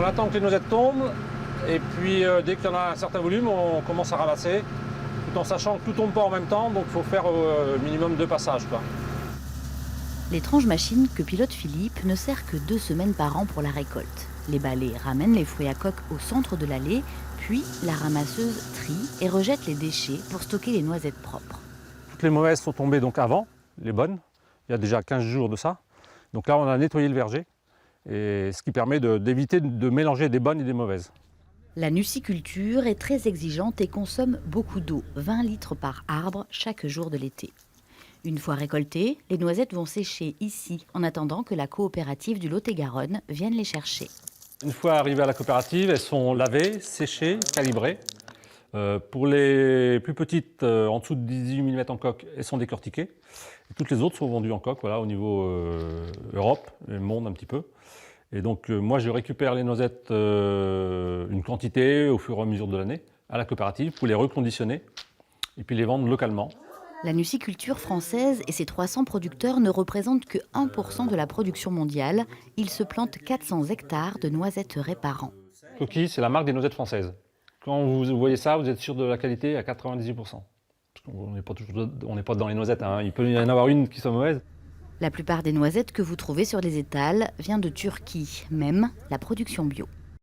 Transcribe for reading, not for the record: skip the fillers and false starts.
On attend que les noisettes tombent et puis dès qu'il y en a un certain volume, on commence à ramasser, tout en sachant que tout ne tombe pas en même temps, donc il faut faire minimum 2 passages, quoi. L'étrange machine que pilote Philippe ne sert que 2 semaines par an pour la récolte. Les balais ramènent les fruits à coque au centre de l'allée, puis la ramasseuse trie et rejette les déchets pour stocker les noisettes propres. Toutes les mauvaises sont tombées donc avant, les bonnes, il y a déjà 15 jours de ça. Donc là on a nettoyé le verger, et ce qui permet d'éviter de mélanger des bonnes et des mauvaises. La nuciculture est très exigeante et consomme beaucoup d'eau, 20 litres par arbre chaque jour de l'été. Une fois récoltées, les noisettes vont sécher ici, en attendant que la coopérative du Lot-et-Garonne vienne les chercher. Une fois arrivées à la coopérative, elles sont lavées, séchées, calibrées. Pour les plus petites, en dessous de 18 mm en coque, elles sont décortiquées. Et toutes les autres sont vendues en coque, voilà, au niveau Europe et monde un petit peu. Et donc moi je récupère les noisettes, une quantité au fur et à mesure de l'année, à la coopérative pour les reconditionner et puis les vendre localement. La nuciculture française et ses 300 producteurs ne représentent que 1% de la production mondiale. Ils se plantent 400 hectares de noisetterais par an. Coquille, c'est la marque des noisettes françaises. Quand vous voyez ça, vous êtes sûr de la qualité à 98%. Parce qu'on n'est pas dans les noisettes, hein. Il peut y en avoir une qui soit mauvaise. La plupart des noisettes que vous trouvez sur les étals vient de Turquie, même la production bio.